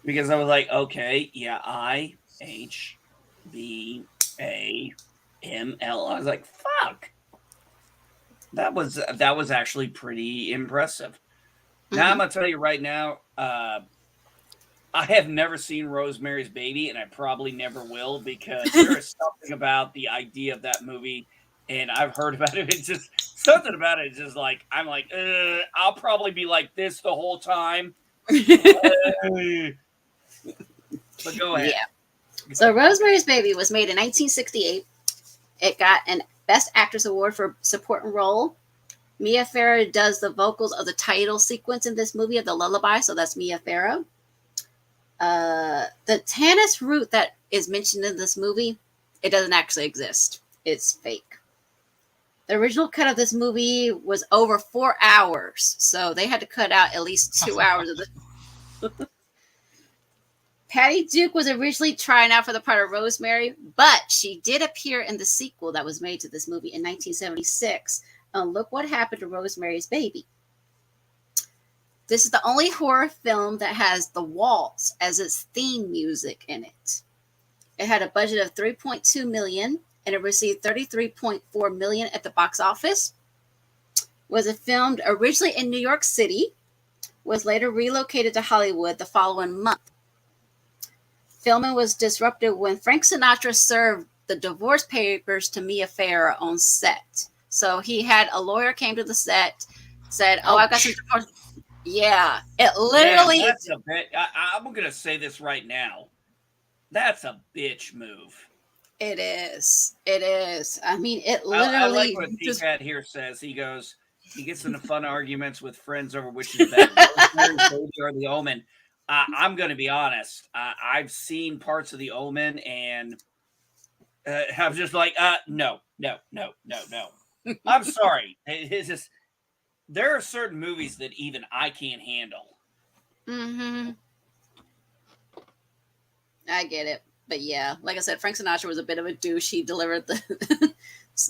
Because I was like, okay, yeah, IHBAML. I was like, fuck. That was actually pretty impressive. Now I'm gonna tell you right now, I have never seen Rosemary's Baby, and I probably never will because there is something about the idea of that movie, and I've heard about it. It's just something about it. It's just like I'm like, I'll probably be like this the whole time. But go ahead. Yeah. So Rosemary's Baby was made in 1968. It got an Best Actress Award for Supporting Role, Mia Farrow does the vocals of the title sequence in this movie of the lullaby, so that's Mia Farrow. The Tanis root that is mentioned in this movie, it doesn't actually exist. It's fake. The original cut of this movie was over 4 hours, so they had to cut out at least 2 hours of the. Patty Duke was originally trying out for the part of Rosemary, but she did appear in the sequel that was made to this movie in 1976. And look what happened to Rosemary's Baby. This is the only horror film that has The Waltz as its theme music in it. It had a budget of $3.2 million, and it received $33.4 million at the box office. Was it filmed originally in New York City, was later relocated to Hollywood the following month. Filming was disrupted when Frank Sinatra served the divorce papers to Mia Farrow on set. So he had a lawyer came to the set, said, "Oh, I got some divorce." Yeah, it literally. Man, that's a bit. I'm going to say this right now. That's a bitch move. It is. It is. I mean, it literally. I like what T-Pat here says. He goes, he gets into fun arguments with friends over which is better, Baby or The Omen. I'm going to be honest. I've seen parts of The Omen, and I'm just like, no. I'm sorry. It's just there are certain movies that even I can't handle. Mm-hmm. I get it. But yeah, like I said, Frank Sinatra was a bit of a douche. He delivered the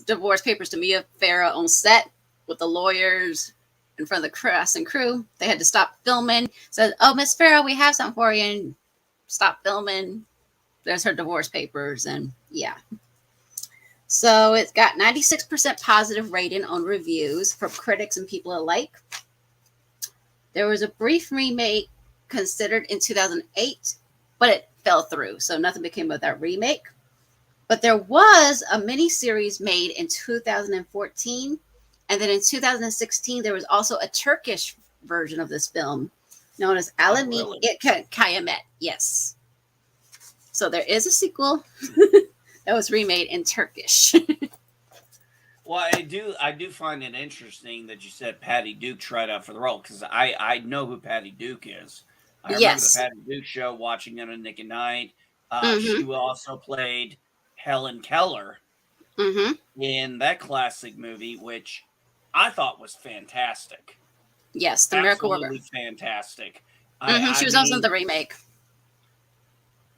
divorce papers to Mia Farrow on set with the lawyers in front of the cast and crew. They had to stop filming. Said, "Oh, Miss Farrow, we have something for you," and stop filming. There's her divorce papers, and yeah. So it's got 96% positive rating on reviews from critics and people alike. There was a brief remake considered in 2008, but it fell through, so nothing became of that remake. But there was a mini-series made in 2014, and then in 2016, there was also a Turkish version of this film known as Alani Kıyamet. Yes. So there is a sequel that was remade in Turkish. Well, I do find it interesting that you said Patty Duke tried out for the role, because I know who Patty Duke is. I remember the Patty Duke show, watching it on Nick at Night. She also played Helen Keller in that classic movie, which I thought was fantastic. Yes, the Miracle Worker. Absolutely fantastic. She was also in the remake.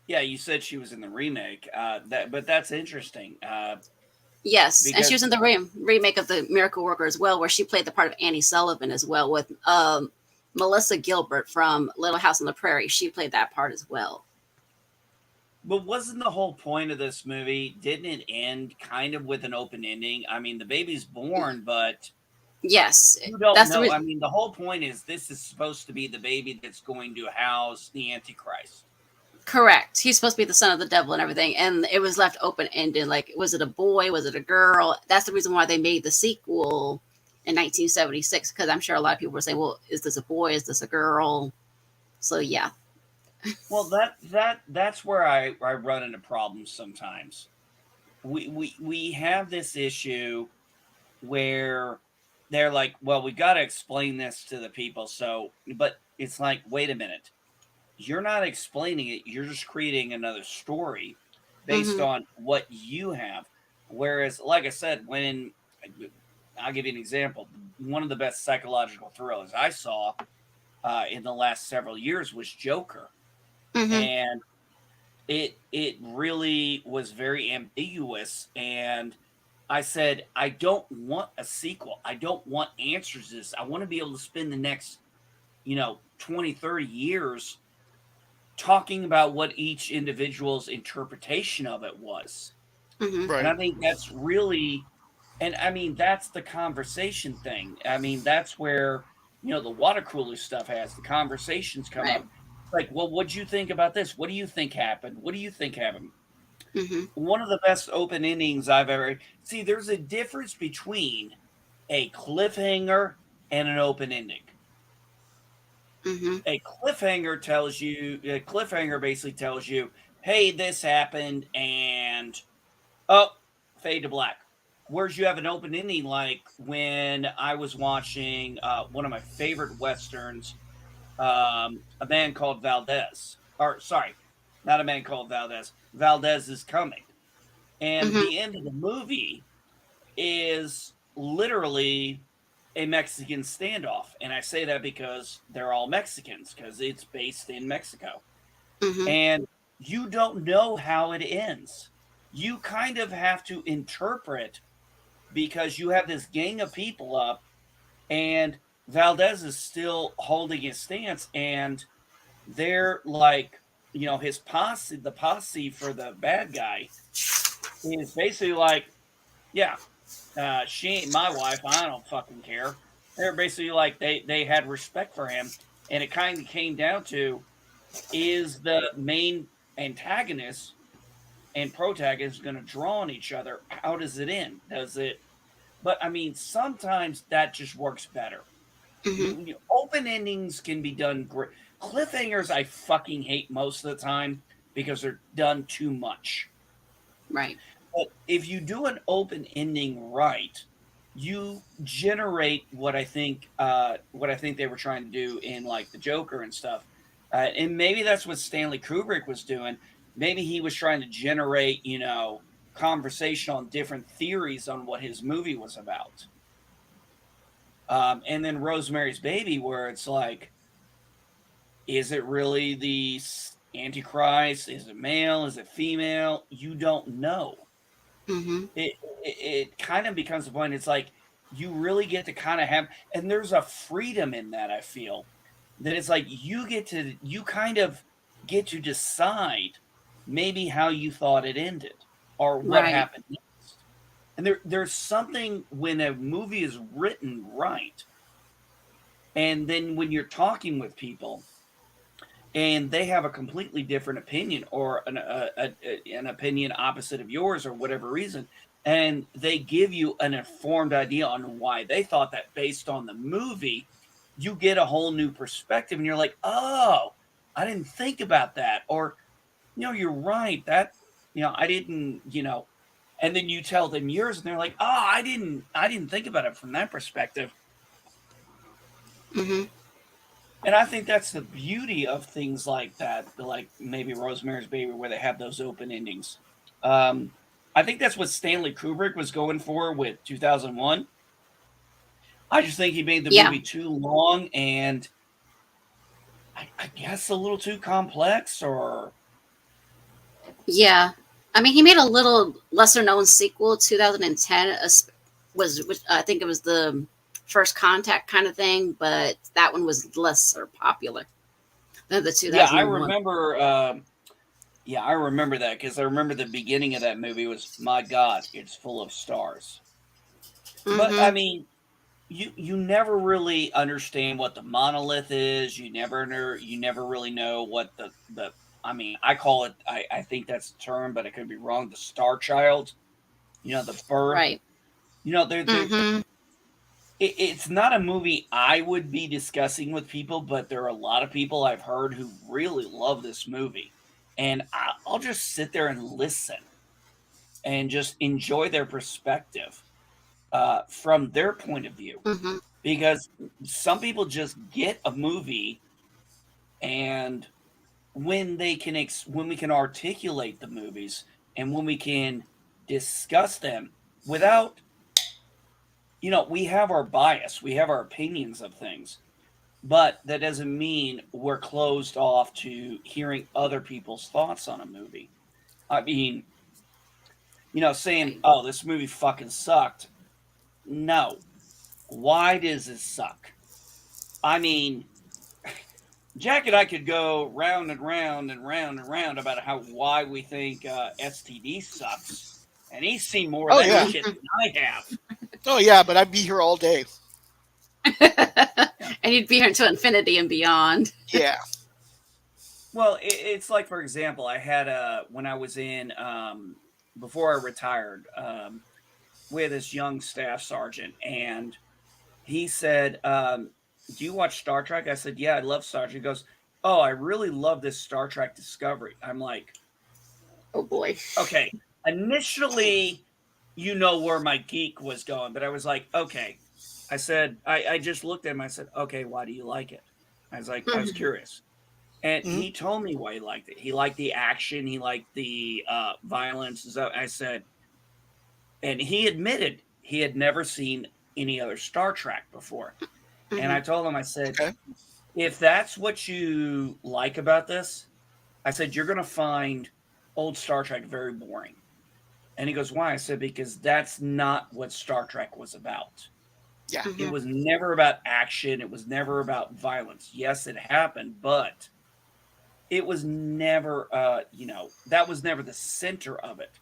Yeah, you said she was in the remake. But that's interesting. Yes, and she was in the remake of the Miracle Worker as well, where she played the part of Annie Sullivan as well with Melissa Gilbert from Little House on the Prairie. She played that part as well. But wasn't the whole point of this movie, didn't it end kind of with an open ending? I mean, the baby's born, but yes, you don't know. I mean, the whole point is this is supposed to be the baby that's going to house the Antichrist. Correct. He's supposed to be the son of the devil and everything, and it was left open-ended. Like, was it a boy? Was it a girl? That's the reason why they made the sequel in 1976, because I'm sure a lot of people were saying, well, is this a boy? Is this a girl? So, yeah. Well, that's where I run into problems sometimes. We have this issue where they're like, well, we got to explain this to the people. So, but it's like, wait a minute. You're not explaining it. You're just creating another story based on what you have. Whereas, like I said, when I'll give you an example, one of the best psychological thrillers I saw in the last several years was Joker. And it really was very ambiguous. And I said, I don't want a sequel. I don't want answers to this. I want to be able to spend the next, 20, 30 years talking about what each individual's interpretation of it was. Right. And I think that's really, and I mean, that's the conversation thing. I mean, that's where, the water cooler stuff has the conversations come up. Like, well, what'd you think about this? What do you think happened? What do you think happened? One of the best open endings I've ever see. There's a difference between a cliffhanger and an open ending. A cliffhanger basically tells you, hey, this happened, and fade to black. whereas you have an open ending, like when I was watching one of my favorite westerns, A Man Called Valdez, or sorry, not A Man Called Valdez. Valdez is Coming, and Hmm. the end of the movie is literally a Mexican standoff, and I say that because they're all Mexicans because it's based in Mexico, Hmm. and you don't know how it ends. You kind of have to interpret because you have this gang of people up, and Valdez is still holding his stance, and they're like, his posse, the posse for the bad guy, is basically like, yeah, she ain't my wife. I don't fucking care. They're basically like they had respect for him, and it kind of came down to, is the main antagonist and protagonist going to draw on each other? How does it end? Does it? But I mean, sometimes that just works better. Hmm. Open endings can be done great. Cliffhangers, I fucking hate most of the time because they're done too much. Right. But if you do an open ending right, you generate what I think they were trying to do in like the Joker and stuff. And maybe that's what Stanley Kubrick was doing. Maybe he was trying to generate, conversation on different theories on what his movie was about. And then Rosemary's Baby, where it's like, is it really the Antichrist? Is it male? Is it female? You don't know. Hmm. It kind of becomes a point. It's like you really get to kind of have, and there's a freedom in that. I feel that it's like you kind of get to decide maybe how you thought it ended or what Right. happened next. And there's something when a movie is written right, and then when you're talking with people and they have a completely different opinion or an opinion opposite of yours or whatever reason, and they give you an informed idea on why they thought that based on the movie, you get a whole new perspective and you're like, oh, I didn't think about that. Or, you're right, that, I didn't, and then you tell them yours and they're like, oh, I didn't think about it from that perspective. Hmm. And I think that's the beauty of things like that, like maybe Rosemary's Baby, where they have those open endings. Um, I think that's what Stanley Kubrick was going for with 2001. I just think he made the Yeah. movie too long and I guess a little too complex, or Yeah. I mean, he made a little lesser known sequel, 2010, which I think it was the First Contact kind of thing, but that one was lesser popular than the yeah, I 2001. remember. Yeah, I remember that because I remember the beginning of that movie was, my God, it's full of stars. But I Hmm. mean, you never really understand what the monolith is. You never really know what the I mean, I call it, I think that's the term, but I could be wrong. The Star Child, the birth. Right. They're Hmm. it's not a movie I would be discussing with people, but there are a lot of people I've heard who really love this movie, and I'll just sit there and listen and just enjoy their perspective from their point of view, Hmm. because some people just get a movie, and when we can articulate the movies and when we can discuss them without, we have our bias, we have our opinions of things, but that doesn't mean we're closed off to hearing other people's thoughts on a movie. I mean, saying, Right. oh, this movie fucking sucked. No. Why does it suck? I mean, Jack and I could go round and round and round and round about why we think STD sucks, and he's seen more of Oh that yeah. shit than I have. Oh yeah, but I'd be here all day. Yeah. And you'd be here until infinity and beyond. Yeah. Well, it's like, for example, I had when I was in before I retired, we had this young staff sergeant, and he said, "Do you watch Star Trek?" I said, "Yeah, I love Star Trek." He goes, "Oh, I really love this Star Trek Discovery." I'm like, Oh boy. okay. Initially, you know where my geek was going, but I was like, okay. I said, I just looked at him. I said, okay, why do you like it? I was like, I was Mhm. curious. And Mhm. he told me why he liked it. He liked the action. He liked the violence. So I said, and he admitted he had never seen any other Star Trek before. And I Mhm. told him, I said, Okay. if that's what you like about this, I said, you're going to find old Star Trek very boring. And he goes, why? I said, because that's not what Star Trek was about. Yeah. It Mhm. was never about action. It was never about violence. Yes, it happened, but it was never, that was never the center of it.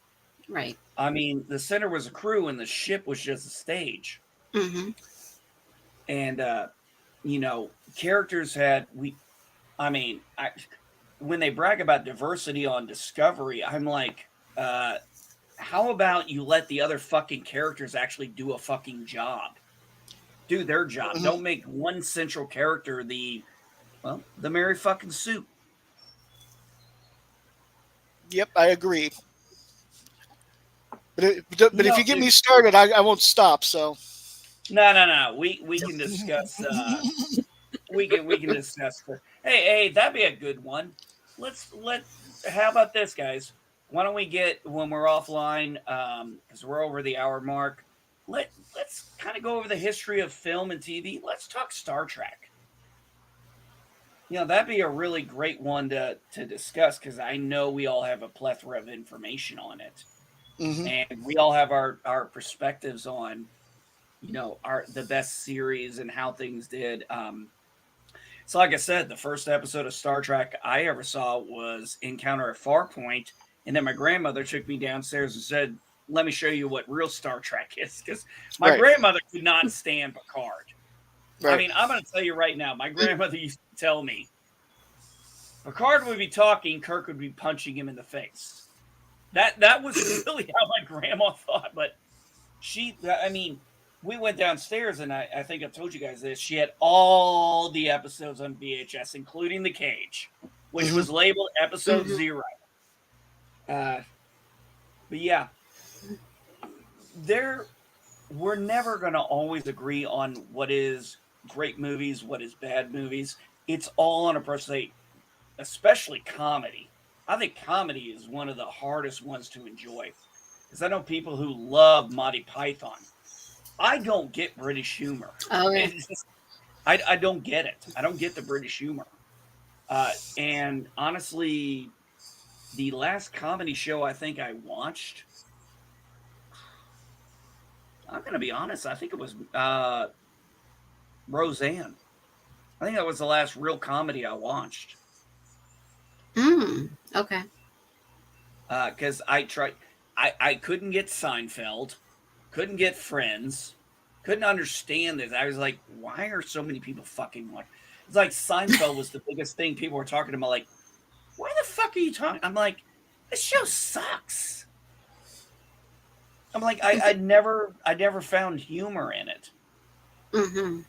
Right. I mean, the center was a crew and the ship was just a stage. Mhm. And, characters had, when they brag about diversity on Discovery, I'm like, how about you let the other fucking characters actually do a fucking job? Do their job. Mhm. Don't make one central character the Mary fucking Sue. Yep, I agree. But if you No, get dude. me started, I won't stop. So. No. We can discuss. We can discuss. Hey, that'd be a good one. Let. How about this, guys? Why don't we get when we're offline? Because we're over the hour mark. Let's kind of go over the history of film and TV. Let's talk Star Trek. That'd be a really great one to discuss because I know we all have a plethora of information on it, Mhm. and we all have our perspectives on our the best series and how things did. So, like I said, the first episode of Star Trek I ever saw was Encounter at Farpoint, and then my grandmother took me downstairs and said, "Let me show you what real Star Trek is," because my Right. grandmother could not stand Picard. I Right. mean, I'm going to tell you right now, my grandmother used to tell me Picard would be talking, Kirk would be punching him in the face. That was really how my grandma thought. But we went downstairs and I think I've told you guys this. She had all the episodes on VHS, including The Cage, which Mhm. was labeled episode Mhm. 0. But yeah, we're never going to always agree on what is great movies, what is bad movies. It's all on a personal, especially comedy. I think comedy is one of the hardest ones to enjoy because I know people who love Monty Python. I don't get British humor. Oh yeah. It's just, I don't get it. I don't get the British humor. And honestly, the last comedy show I think I watched, I'm going to be honest, I think it was Roseanne. I think that was the last real comedy I watched. Okay. Because I tried, I couldn't get Seinfeld, couldn't get Friends, couldn't understand this. I was like, why are so many people fucking watching? It's like Seinfeld was the biggest thing people were talking about. Like, why the fuck are you talking? I'm like, this show sucks. I'm like, I never found humor in it. Mm-hmm.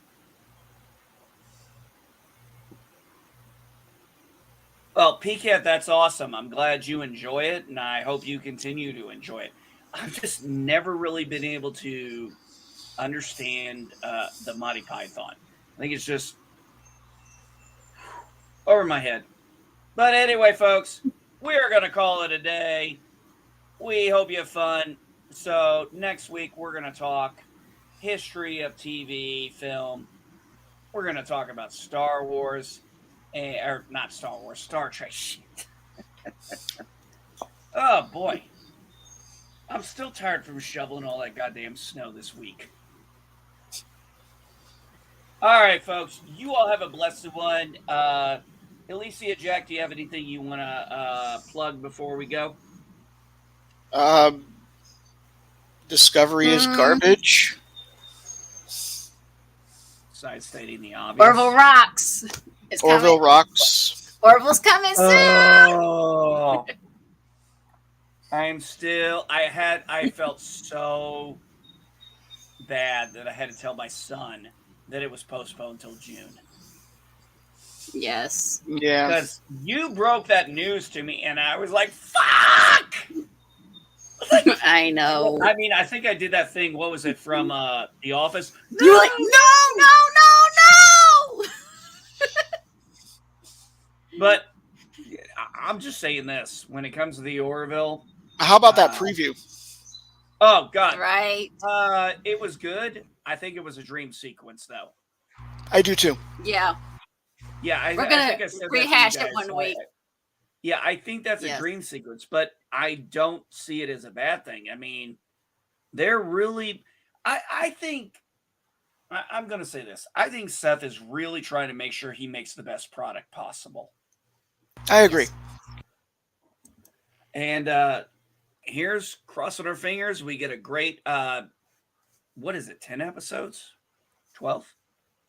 Well, PCAT, that's awesome. I'm glad you enjoy it, and I hope you continue to enjoy it. I've just never really been able to understand the Monty Python. I think it's just over my head. But anyway, folks, we are going to call it a day. We hope you have fun. So next week, we're going to talk history of TV, film. We're going to talk about Star Wars, or not Star Wars, Star Trek. Shit. Oh, boy. I'm still tired from shoveling all that goddamn snow this week. All right, folks. You all have a blessed one. Alicia, Jack, do you have anything you want to plug before we go? Discovery is garbage. Besides stating the obvious. Orville rocks. It's Orville coming. rocks. Orville's coming soon. Oh. I felt so bad that I had to tell my son that it was postponed till June. Yes. Yeah. Because you broke that news to me and I was like, fuck! Like, I know. I mean, I think I did that thing. What was it from The Office? You're like, no. But I'm just saying this: when it comes to the Orville, How about that preview? oh god, Right. it was good. I think it was a dream sequence, though. I do too. Yeah. Yeah, We're I gonna think I said that to you rehash it guys. one week. Yeah, I think that's a Yes. dream sequence, but I don't see it as a bad thing. I mean, they're really. I think. I'm going to say this. I think Seth is really trying to make sure he makes the best product possible. I agree. And here's crossing our fingers. We get a great, what is it, 10 episodes? 12?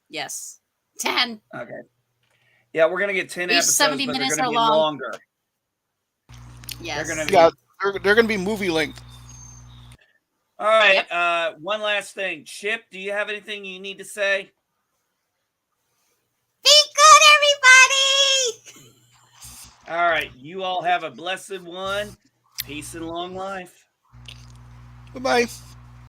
Yes. 10. Okay. Yeah, we're going to get 10 Each episodes, 70 but they're minutes going to or be long. longer. Yes. They're going to be. Yeah, they're going to be movie length. All right. One last thing. Chip, do you have anything you need to say? Be good, everybody. All right. You all have a blessed one. Peace and long life. Bye bye.